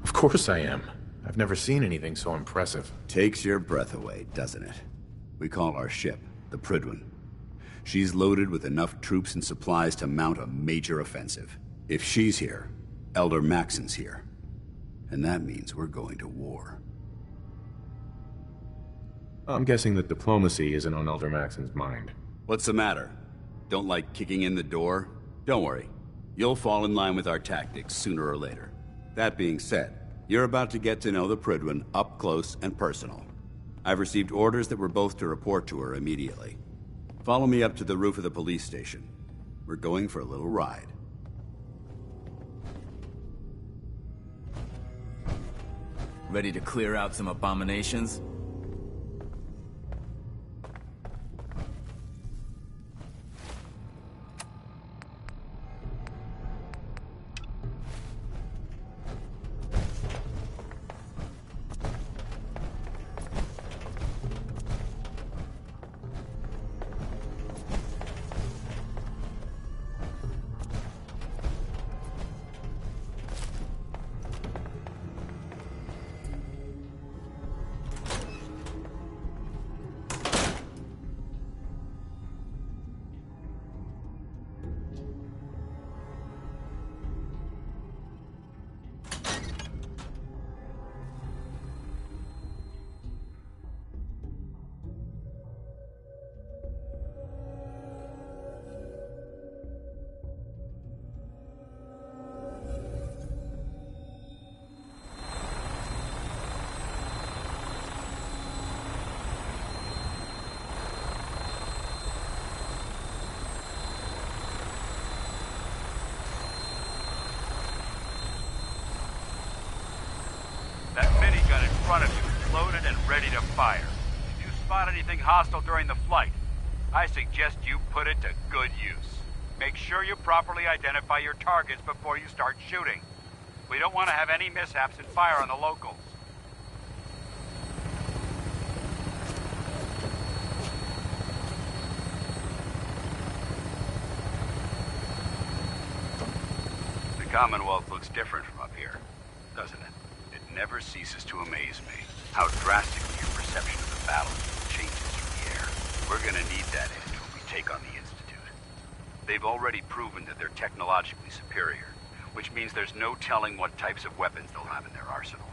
Of course I am. I've never seen anything so impressive. Takes your breath away, doesn't it? We call our ship the Prydwen. She's loaded with enough troops and supplies to mount a major offensive. If she's here, Elder Maxon's here. And that means we're going to war. I'm guessing that diplomacy isn't on Elder Maxon's mind. What's the matter? Don't like kicking in the door? Don't worry. You'll fall in line with our tactics sooner or later. That being said, you're about to get to know the Prydwen up close and personal. I've received orders that we're both to report to her immediately. Follow me up to the roof of the police station. We're going for a little ride. Ready to clear out some abominations? That minigun in front of you is loaded and ready to fire. If you spot anything hostile during the flight, I suggest you put it to good use. Make sure you properly identify your targets before you start shooting. We don't want to have any mishaps and fire on the locals. The Commonwealth looks different from up here, doesn't it? It never ceases to amaze me how drastically your perception of the battlefield changes from the air. We're gonna need that edge when we take on the Institute. They've already proven that they're technologically superior, which means there's no telling what types of weapons they'll have in their arsenal.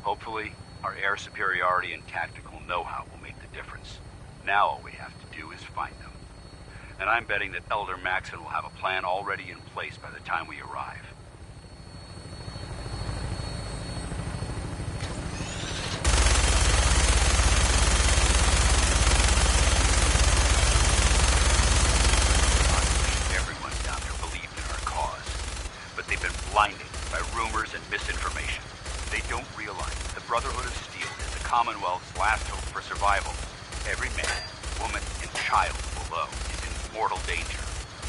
Hopefully, our air superiority and tactical know-how will make the difference. Now all we have to do is find them. And I'm betting that Elder Maxon will have a plan already in place by the time we arrive. Blinded by rumors and misinformation. They don't realize the Brotherhood of Steel is the Commonwealth's last hope for survival. Every man, woman, and child below is in mortal danger.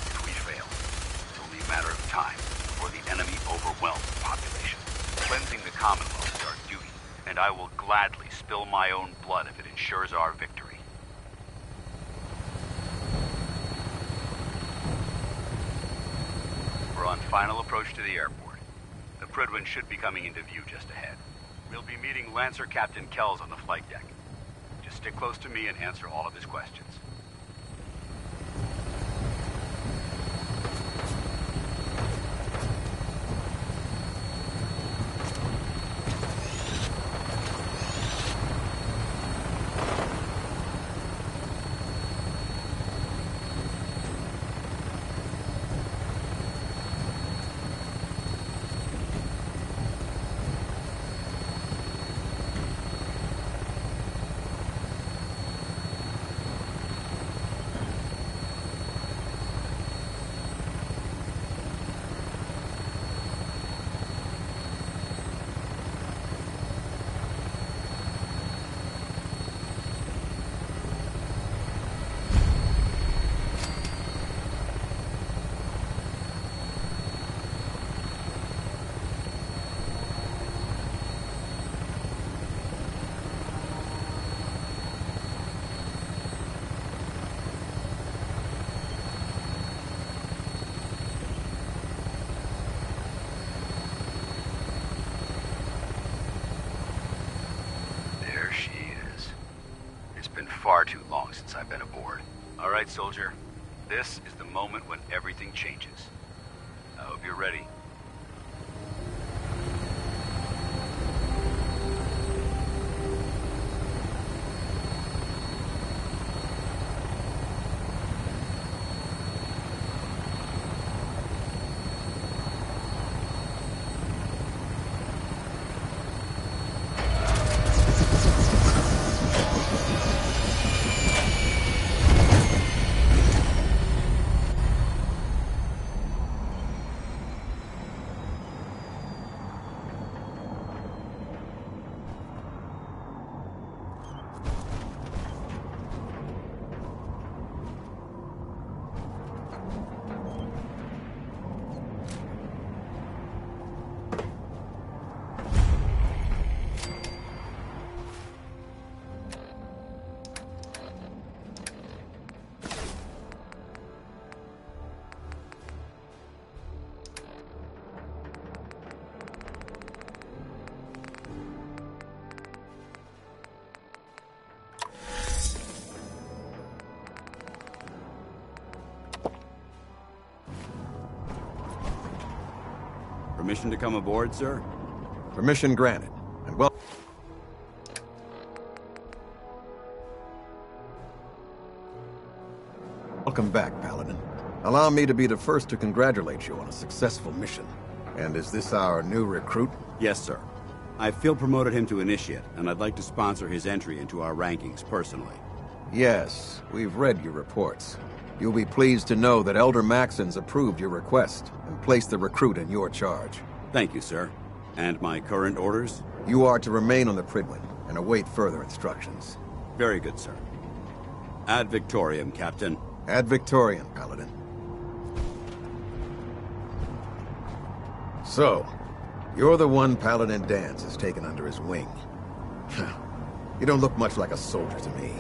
If we fail, it's only a matter of time before the enemy overwhelms the population. Cleansing the Commonwealth is our duty, and I will gladly spill my own blood if it ensures our victory. We're on final approach to the airport. The Prydwen should be coming into view just ahead. We'll be meeting Lancer Captain Kells on the flight deck. Just stick close to me and answer all of his questions. far too long since I've been aboard. All right, soldier. This is the moment when everything changes. I hope you're ready. Permission to come aboard, sir? Permission granted. And welcome back, Paladin. Allow me to be the first to congratulate you on a successful mission. And is this our new recruit? Yes, sir. I feel promoted him to initiate, and I'd like to sponsor his entry into our rankings personally. Yes, we've read your reports. You'll be pleased to know that Elder Maxon's approved your request and placed the recruit in your charge. Thank you, sir. And my current orders? You are to remain on the Prydwen and await further instructions. Very good, sir. Ad Victoriam, Captain. Ad Victoriam, Paladin. So, you're the one Paladin Danse has taken under his wing. You don't look much like a soldier to me.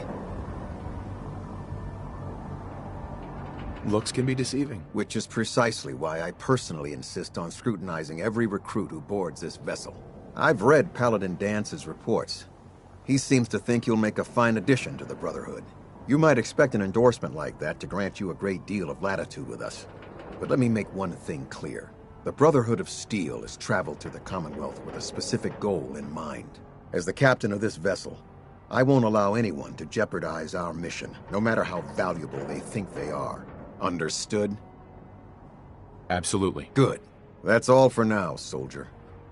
Looks can be deceiving. Which is precisely why I personally insist on scrutinizing every recruit who boards this vessel. I've read Paladin Danse's reports. He seems to think you'll make a fine addition to the Brotherhood. You might expect an endorsement like that to grant you a great deal of latitude with us. But let me make one thing clear. The Brotherhood of Steel has traveled to the Commonwealth with a specific goal in mind. As the captain of this vessel, I won't allow anyone to jeopardize our mission, no matter how valuable they think they are. Understood? Absolutely. Good. That's all for now, soldier.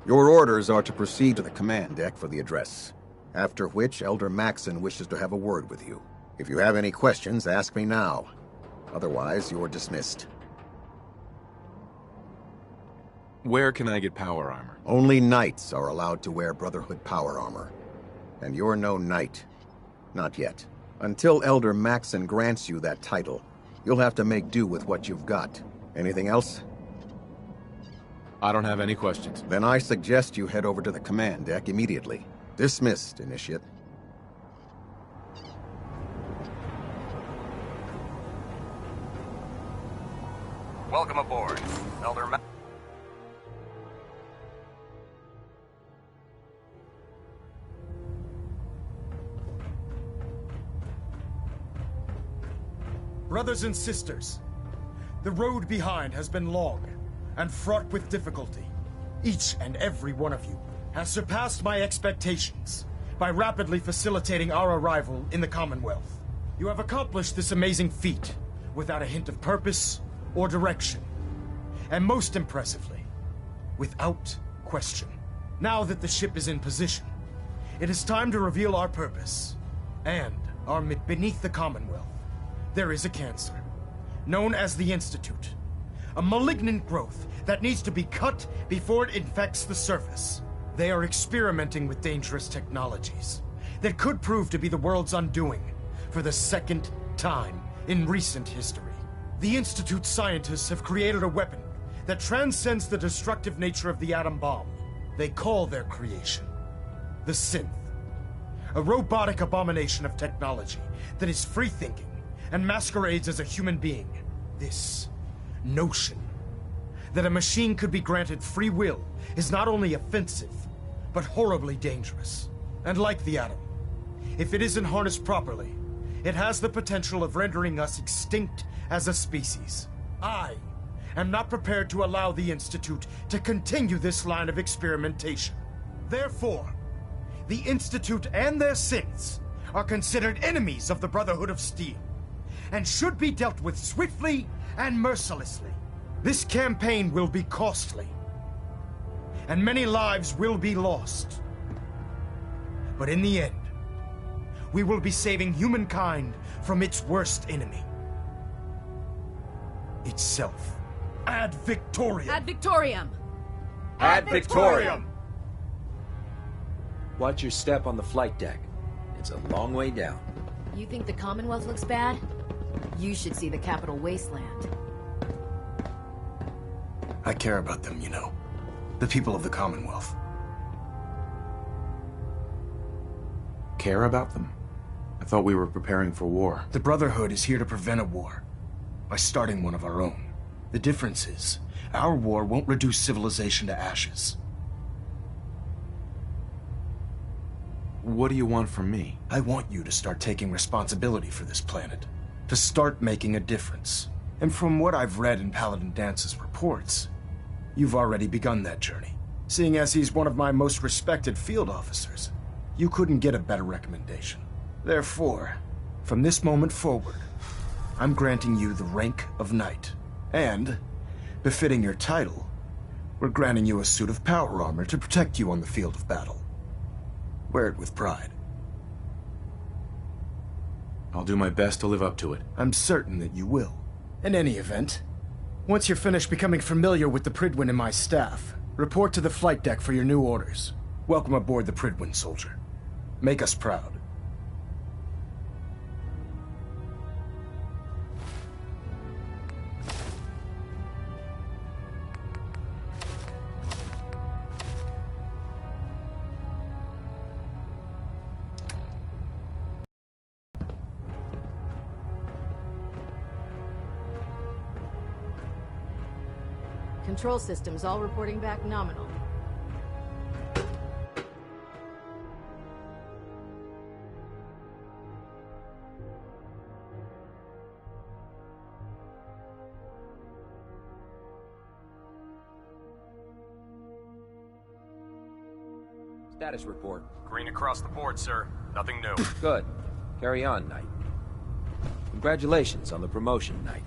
Your orders are to proceed to the command deck for the address. After which, Elder Maxon wishes to have a word with you. If you have any questions, ask me now. Otherwise, you're dismissed. Where can I get power armor? Only knights are allowed to wear Brotherhood power armor. And you're no knight. Not yet. Until Elder Maxon grants you that title, you'll have to make do with what you've got. Anything else? I don't have any questions. Then I suggest you head over to the command deck immediately. Dismissed, Initiate. Welcome aboard, Elder Ma- Brothers and sisters, the road behind has been long and fraught with difficulty. Each and every one of you has surpassed my expectations by rapidly facilitating our arrival in the Commonwealth. You have accomplished this amazing feat without a hint of purpose or direction, and most impressively, without question. Now that the ship is in position, it is time to reveal our purpose and our beneath the Commonwealth. There is a cancer, known as the Institute. A malignant growth that needs to be cut before it infects the surface. They are experimenting with dangerous technologies that could prove to be the world's undoing for the second time in recent history. The Institute's scientists have created a weapon that transcends the destructive nature of the atom bomb. They call their creation the Synth. A robotic abomination of technology that is free-thinking and masquerades as a human being. This notion that a machine could be granted free will is not only offensive, but horribly dangerous. And like the atom, if it isn't harnessed properly, it has the potential of rendering us extinct as a species. I am not prepared to allow the Institute to continue this line of experimentation. Therefore, the Institute and their synths are considered enemies of the Brotherhood of Steel, and should be dealt with swiftly and mercilessly. This campaign will be costly, and many lives will be lost. But in the end, we will be saving humankind from its worst enemy. Itself. Ad Victoriam! Ad Victoriam! Ad Victoriam! Watch your step on the flight deck. It's a long way down. You think the Commonwealth looks bad? You should see the capital wasteland. I care about them, you know. The people of the Commonwealth. Care about them? I thought we were preparing for war. The Brotherhood is here to prevent a war by starting one of our own. The difference is, our war won't reduce civilization to ashes. What do you want from me? I want you to start taking responsibility for this planet. To start making a difference. And from what I've read in Paladin Dance's reports, you've already begun that journey. Seeing as he's one of my most respected field officers, you couldn't get a better recommendation. Therefore, from this moment forward, I'm granting you the rank of Knight. And, befitting your title, we're granting you a suit of power armor to protect you on the field of battle. Wear it with pride. I'll do my best to live up to it. I'm certain that you will. In any event, once you're finished becoming familiar with the Prydwen and my staff, report to the flight deck for your new orders. Welcome aboard the Prydwen, soldier. Make us proud. Control systems all reporting back nominal. Status report. Green across the board, sir. Nothing new. Good. Carry on, Knight. Congratulations on the promotion, Knight.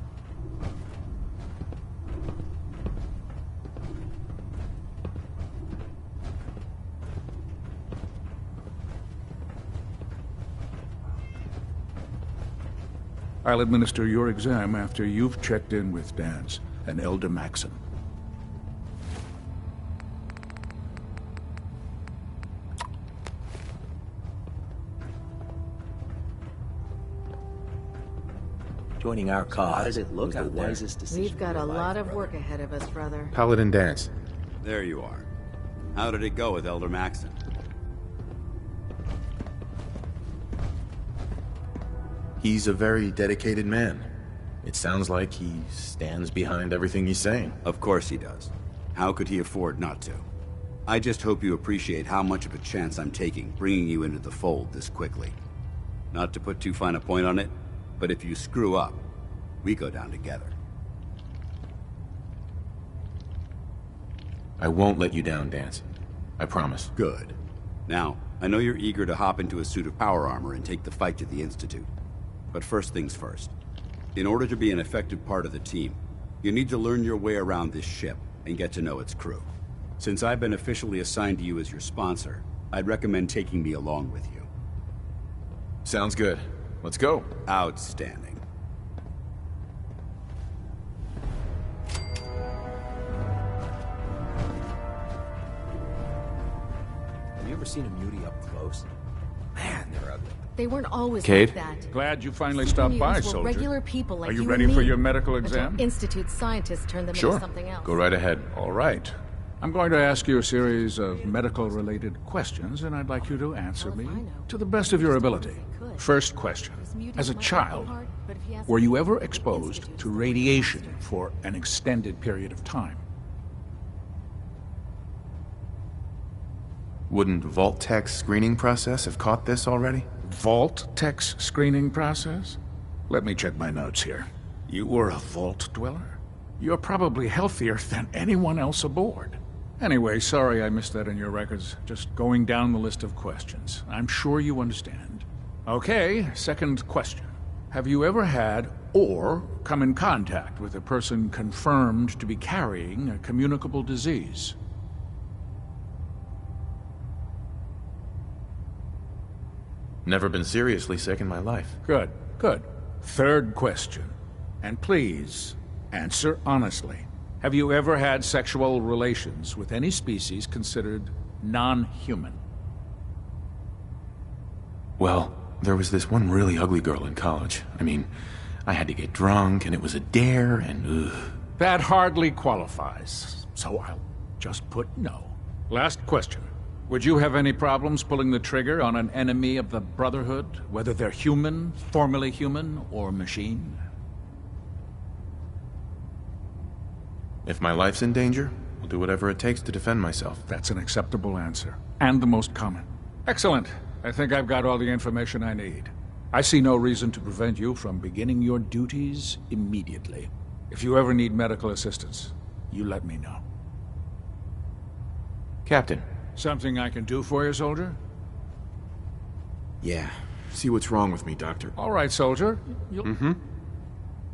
I'll administer your exam after you've checked in with Dance and Elder Maxim. Joining our cause. How does it look out there? We've got a lot of work ahead of us, brother. Paladin Dance. There you are. How did it go with Elder Maxim? He's a very dedicated man. It sounds like he stands behind everything he's saying. Of course he does. How could he afford not to? I just hope you appreciate how much of a chance I'm taking bringing you into the fold this quickly. Not to put too fine a point on it, but if you screw up, we go down together. I won't let you down, Dance. I promise. Good. Now, I know you're eager to hop into a suit of power armor and take the fight to the Institute. But first things first. In order to be an effective part of the team, you need to learn your way around this ship and get to know its crew. Since I've been officially assigned to you as your sponsor, I'd recommend taking me along with you. Sounds good. Let's go. Outstanding. Have you ever seen a mutie up close? Man, they're ugly. They weren't always Cade? like that. Glad you finally stopped by, Mutants were soldier. regular people like Are you and ready for me, your medical until exam? Institute scientists turned them Sure. into something else. Go right ahead. All right. I'm going to ask you a series of medical-related questions, and I'd like you to answer me to the best of your ability. First question. As a child, were you ever exposed to radiation for an extended period of time? Wouldn't Vault-Tech's screening process have caught this already? Vault Tech's screening process? Let me check my notes here. You were a Vault Dweller? You're probably healthier than anyone else aboard. Anyway, sorry I missed that in your records. Just going down the list of questions. I'm sure you understand. Okay, second question. Have you ever had or come in contact with a person confirmed to be carrying a communicable disease? Never been seriously sick in my life. Good, good. Third question. And please, answer honestly. Have you ever had sexual relations with any species considered non-human? Well, there was this one really ugly girl in college. I mean, I had to get drunk, and it was a dare, and ugh. That hardly qualifies, so I'll just put no. Last question. Would you have any problems pulling the trigger on an enemy of the Brotherhood, whether they're human, formerly human, or machine? If my life's in danger, I'll do whatever it takes to defend myself. That's an acceptable answer, and the most common. Excellent. I think I've got all the information I need. I see no reason to prevent you from beginning your duties immediately. If you ever need medical assistance, you let me know. Captain. Something I can do for you, soldier? Yeah. See what's wrong with me, Doctor. All right, soldier. You'll...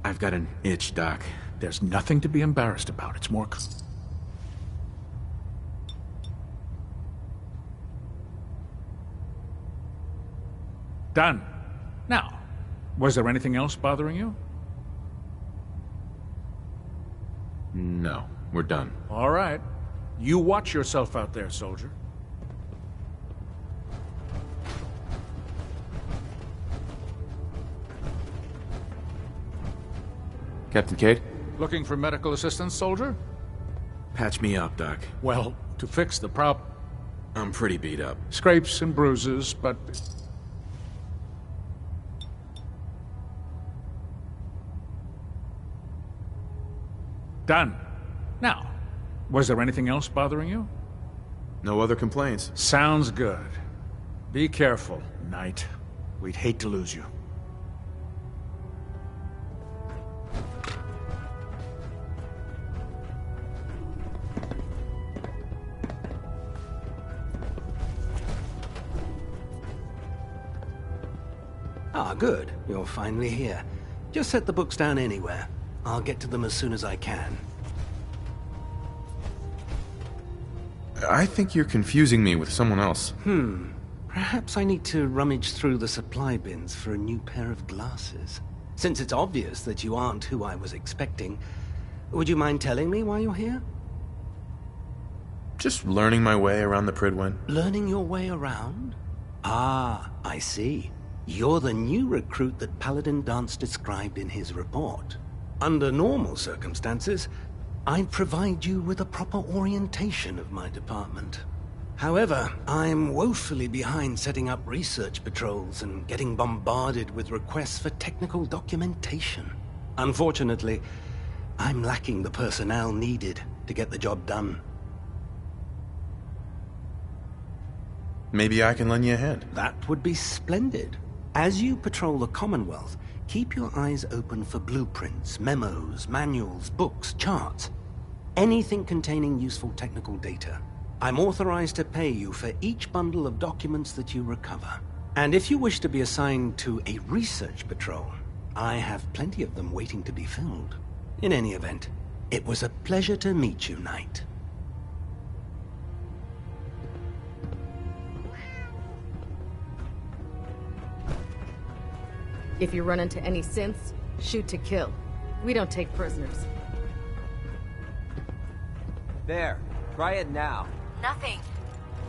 I've got an itch, Doc. There's nothing to be embarrassed about. It's more... Done. Now, was there anything else bothering you? No, we're done. All right. You watch yourself out there, soldier. Captain Cade? Looking for medical assistance, soldier? Patch me up, Doc. Well, to fix the problem... I'm pretty beat up. Scrapes and bruises, but... Done. Now, was there anything else bothering you? No other complaints. Sounds good. Be careful, Knight. We'd hate to lose you. Ah, good. You're finally here. Just set the books down anywhere. I'll get to them as soon as I can. I think you're confusing me with someone else. Perhaps I need to rummage through the supply bins for a new pair of glasses. Since it's obvious that you aren't who I was expecting, would you mind telling me why you're here? Just learning my way around the Prydwen. Learning your way around? Ah, I see. You're the new recruit that Paladin Danse described in his report. Under normal circumstances, I'd provide you with a proper orientation of my department. However, I'm woefully behind setting up research patrols and getting bombarded with requests for technical documentation. Unfortunately, I'm lacking the personnel needed to get the job done. Maybe I can lend you a hand. That would be splendid. As you patrol the Commonwealth, keep your eyes open for blueprints, memos, manuals, books, charts. Anything containing useful technical data. I'm authorized to pay you for each bundle of documents that you recover. And if you wish to be assigned to a research patrol, I have plenty of them waiting to be filled. In any event, it was a pleasure to meet you, Knight. If you run into any synths, shoot to kill. We don't take prisoners. There. Try it now. Nothing.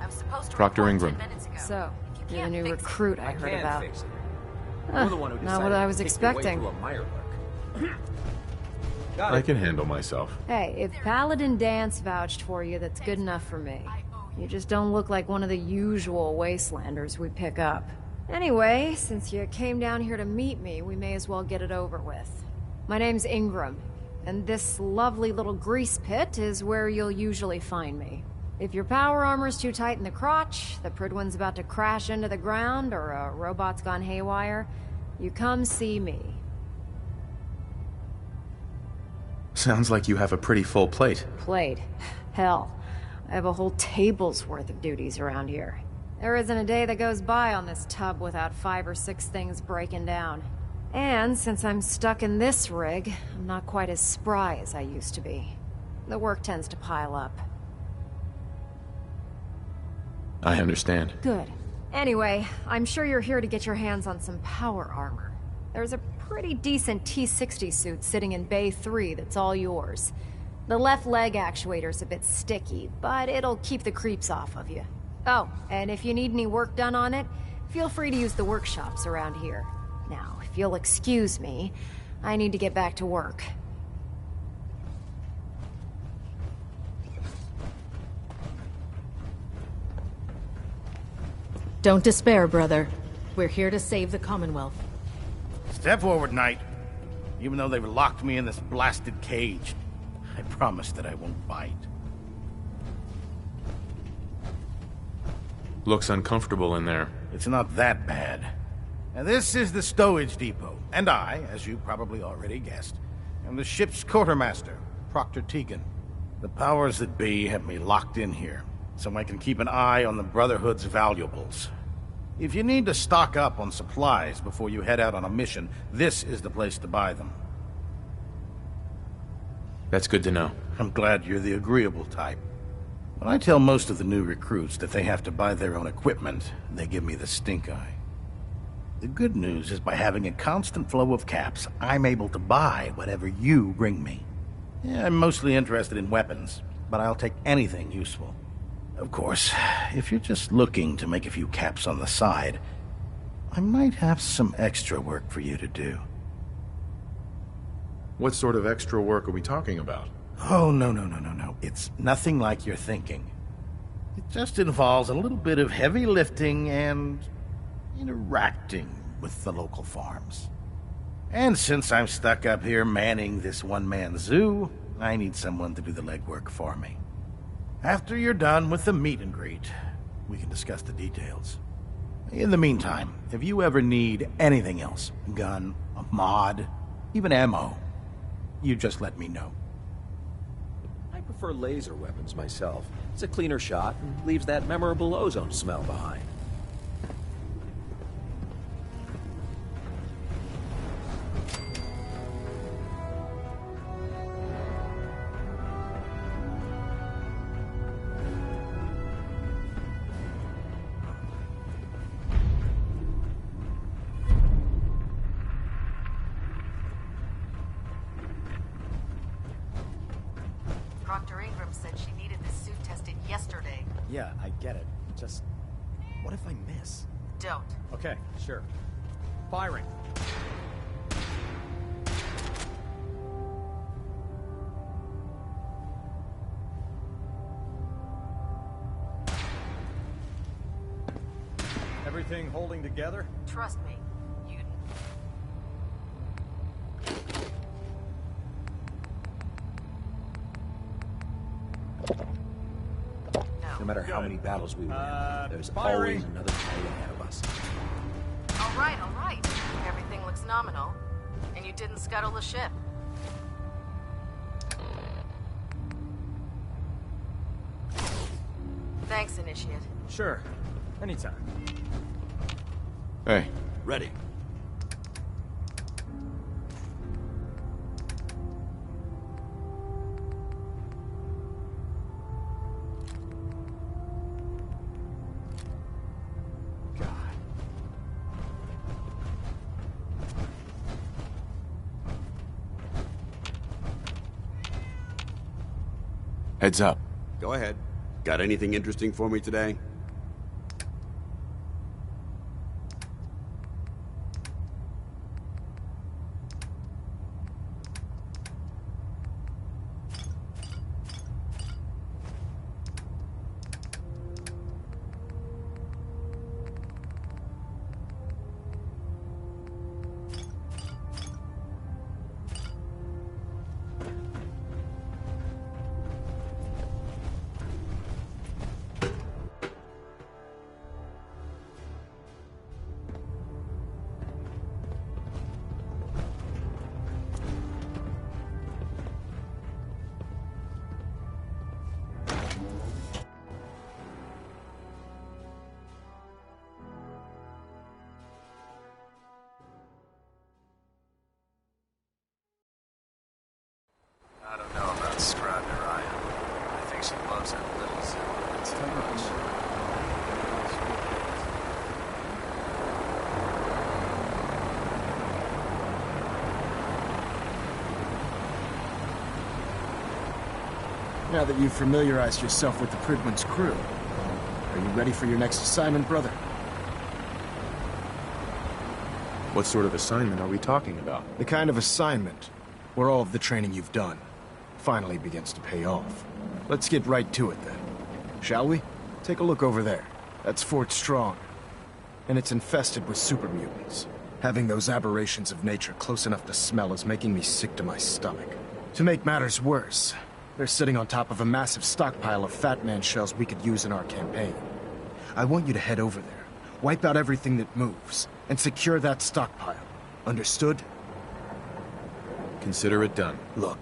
I was supposed to Proctor report Ingram. 10 minutes ago. So, If you you're the can't new fix it, recruit I heard can about. fix it. You're the one who Not decided what I to was take your way expecting. to a Mirelurk. Got I it. can handle myself. Hey, if Paladin Danse vouched for you, that's good enough for me. You just don't look like one of the usual wastelanders we pick up. Anyway, since you came down here to meet me, we may as well get it over with. My name's Ingram, and this lovely little grease pit is where you'll usually find me. If your power armor's too tight in the crotch, the Prydwen's about to crash into the ground, or a robot's gone haywire, you come see me. Sounds like you have a pretty full plate. Plate? Hell, I have a whole table's worth of duties around here. There isn't a day that goes by on this tub without 5 or 6 things breaking down. And since I'm stuck in this rig, I'm not quite as spry as I used to be. The work tends to pile up. I understand. Good. Anyway, I'm sure you're here to get your hands on some power armor. There's a pretty decent T-60 suit sitting in Bay 3 that's all yours. The left leg actuator's a bit sticky, but it'll keep the creeps off of you. Oh, and if you need any work done on it, feel free to use the workshops around here. Now, if you'll excuse me, I need to get back to work. Don't despair, brother. We're here to save the Commonwealth. Step forward, Knight. Even though they've locked me in this blasted cage, I promise that I won't bite. Looks uncomfortable in there. It's not that bad. Now, this is the stowage depot, and I, as you probably already guessed, am the ship's quartermaster, Proctor Tegan. The powers that be have me locked in here, so I can keep an eye on the Brotherhood's valuables. If you need to stock up on supplies before you head out on a mission, this is the place to buy them. That's good to know. I'm glad you're the agreeable type. When I tell most of the new recruits that they have to buy their own equipment, they give me the stink eye. The good news is by having a constant flow of caps, I'm able to buy whatever you bring me. Yeah, I'm mostly interested in weapons, but I'll take anything useful. Of course, if you're just looking to make a few caps on the side, I might have some extra work for you to do. What sort of extra work are we talking about? Oh, no. It's nothing like you're thinking. It just involves a little bit of heavy lifting and interacting with the local farms. And since I'm stuck up here manning this one-man zoo, I need someone to do the legwork for me. After you're done with the meet and greet, we can discuss the details. In the meantime, if you ever need anything else, a gun, a mod, even ammo, you just let me know. I prefer laser weapons myself. It's a cleaner shot and leaves that memorable ozone smell behind. Dr. Ingram said she needed this suit tested yesterday. Yeah, I get it. Just... what if I miss? Don't. Okay, sure. Firing. Everything holding together? Trust me. No matter how many battles we win, there's always another fight ahead of us. All right. Everything looks nominal. And you didn't scuttle the ship. Thanks, Initiate. Sure. Anytime. Hey. Ready. Heads up. Go ahead. Got anything interesting for me today? Now that you've familiarized yourself with the Prydwen's crew, are you ready for your next assignment, brother? What sort of assignment are we talking about? The kind of assignment where all of the training you've done finally begins to pay off. Let's get right to it then. Shall we? Take a look over there. That's Fort Strong. And it's infested with super mutants. Having those aberrations of nature close enough to smell is making me sick to my stomach. To make matters worse, they're sitting on top of a massive stockpile of Fat Man shells we could use in our campaign. I want you to head over there, wipe out everything that moves, and secure that stockpile. Understood? Consider it done. Look,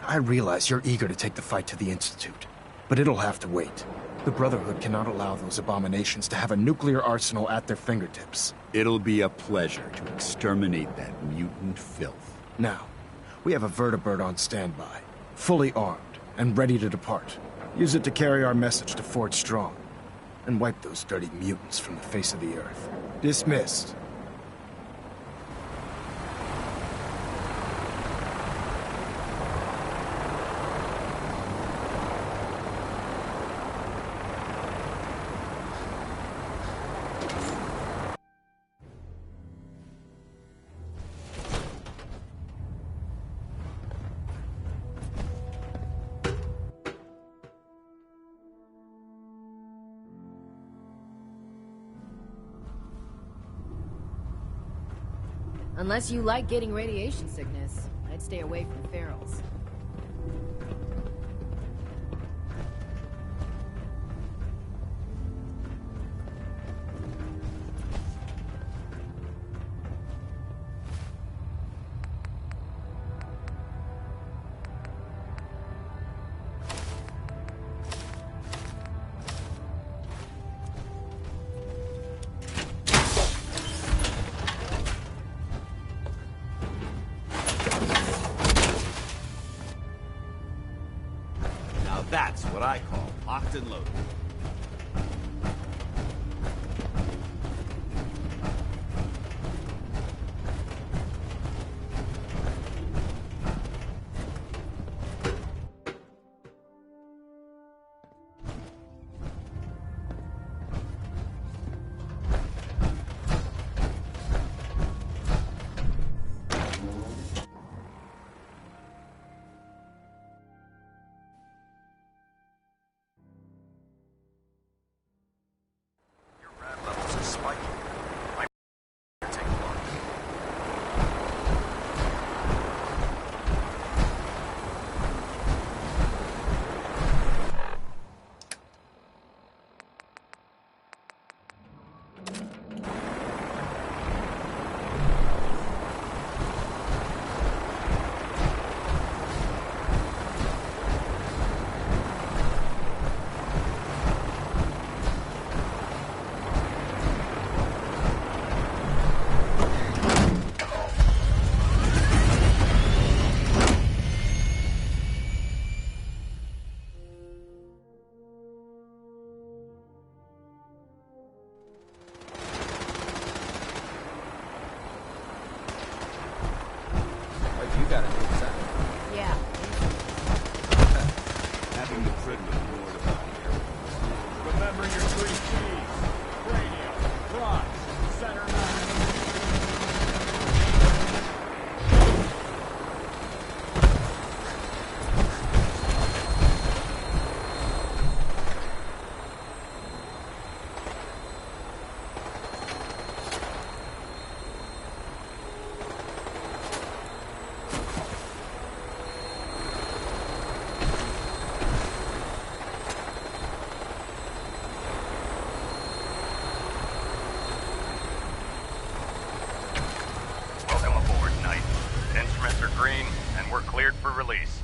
I realize you're eager to take the fight to the Institute, but it'll have to wait. The Brotherhood cannot allow those abominations to have a nuclear arsenal at their fingertips. It'll be a pleasure to exterminate that mutant filth. Now, we have a vertibird on standby, fully armed and ready to depart. Use it to carry our message to Fort Strong, and wipe those dirty mutants from the face of the earth. Dismissed. Unless you like getting radiation sickness, I'd stay away from ferals. That's what I call locked and loaded. Having the Prydwen moored about here. Remember your 3 Cs. Cranium, crotch, center mass. Green, and we're cleared for release.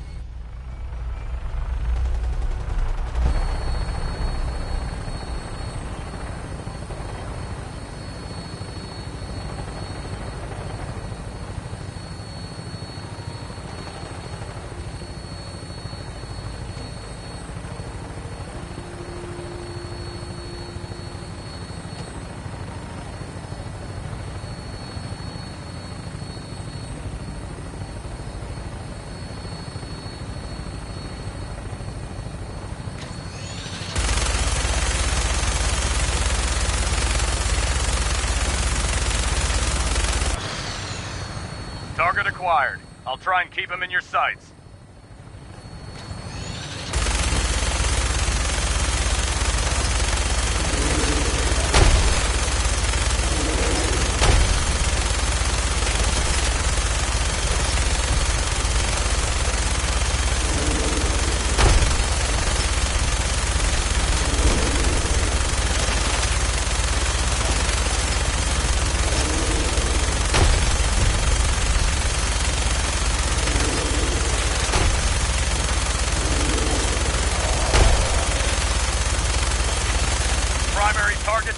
acquired. I'll try and keep him in your sights.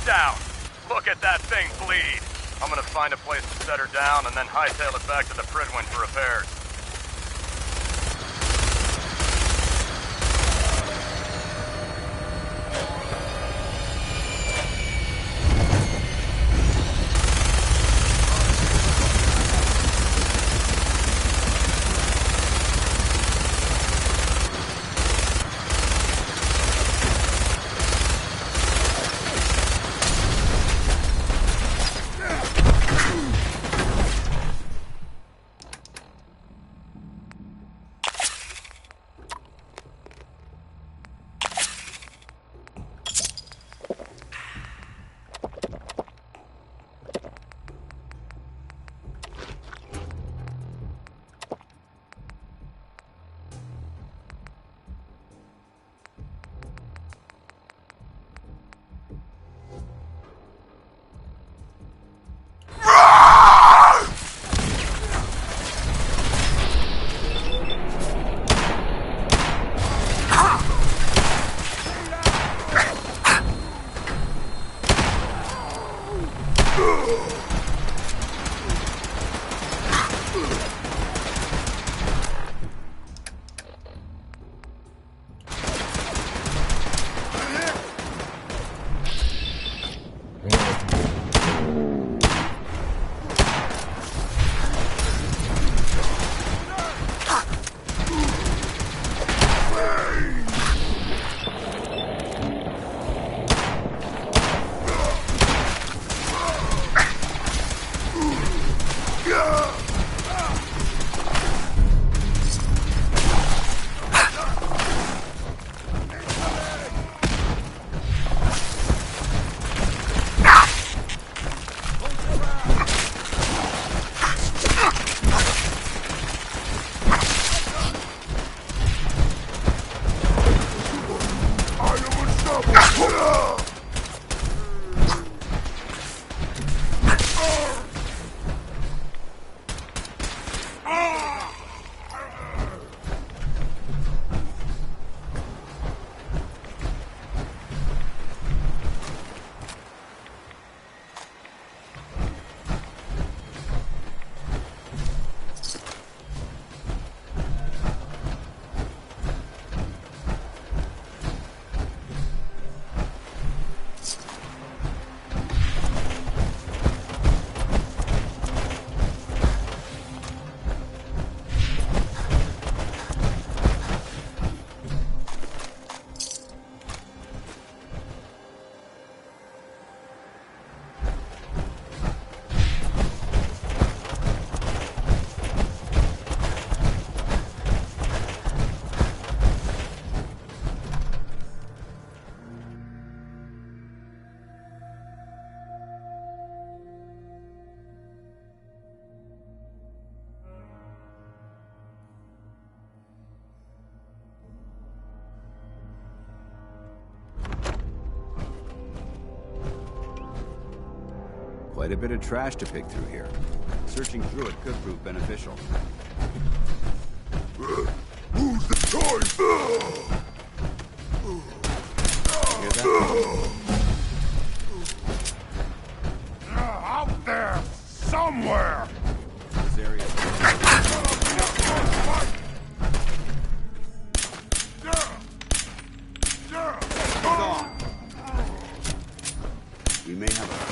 Down. Look at that thing bleed. I'm gonna find a place to set her down and then hightail it back to the Prydwen for repairs. Quite a bit of trash to pick through here. Searching through it could prove beneficial. Who's the choice? Hear that? Out there, somewhere! This area. We may have a...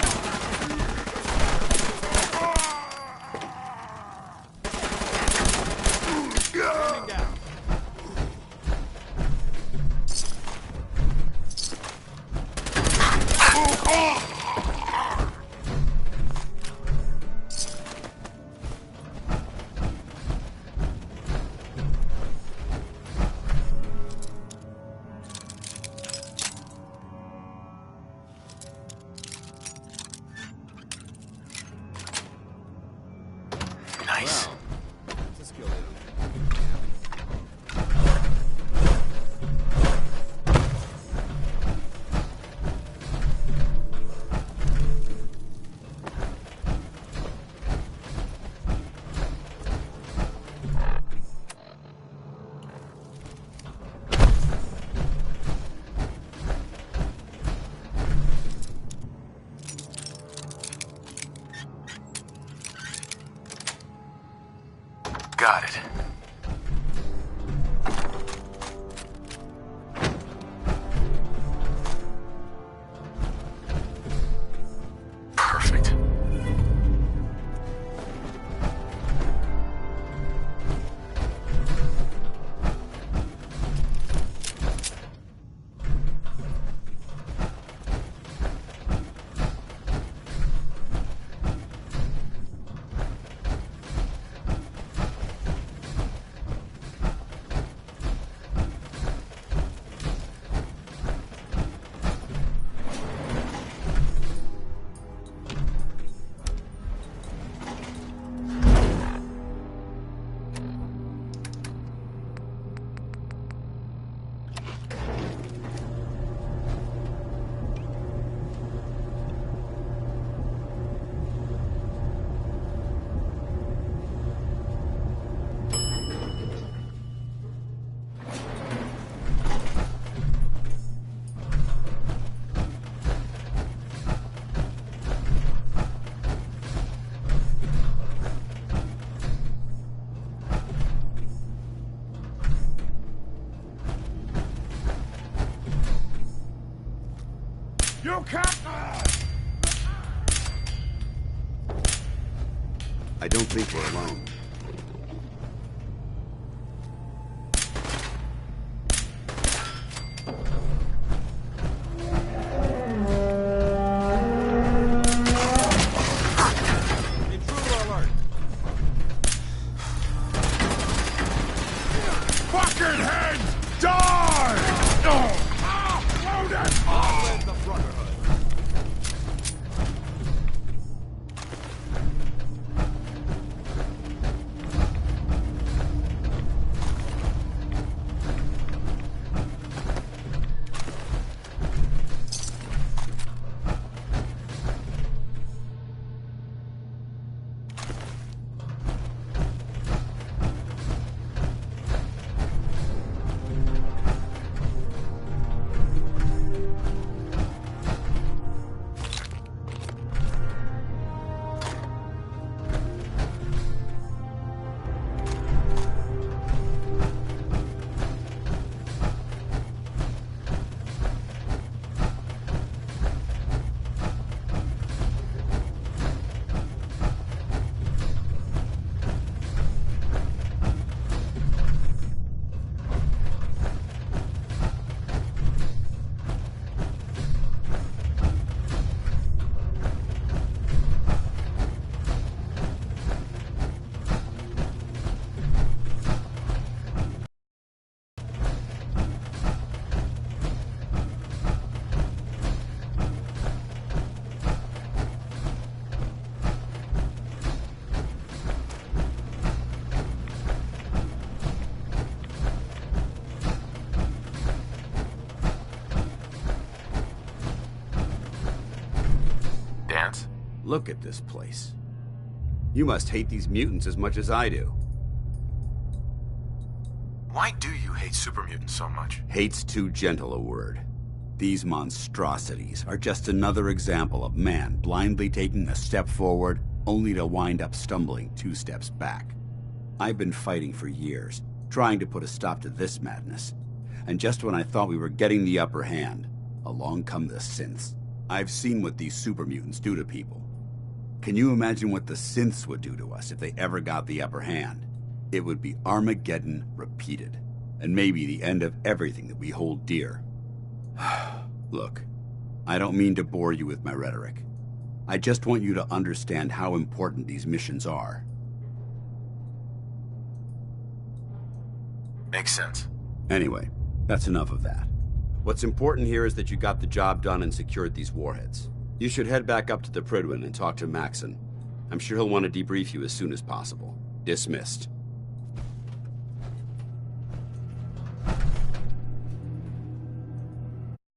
Got it. Perfect. You can't... I don't think we're alone. Intruder alert! Fucking heads! Die! Load it! Long live the Brotherhood! Look at this place. You must hate these mutants as much as I do. Why do you hate super mutants so much? Hate's too gentle a word. These monstrosities are just another example of man blindly taking a step forward, only to wind up stumbling 2 steps back. I've been fighting for years, trying to put a stop to this madness. And just when I thought we were getting the upper hand, along come the synths. I've seen what these super mutants do to people. Can you imagine what the synths would do to us if they ever got the upper hand? It would be Armageddon repeated, and maybe the end of everything that we hold dear. Look, I don't mean to bore you with my rhetoric. I just want you to understand how important these missions are. Makes sense. Anyway, that's enough of that. What's important here is that you got the job done and secured these warheads. You should head back up to the Prydwen and talk to Maxon. I'm sure he'll want to debrief you as soon as possible. Dismissed.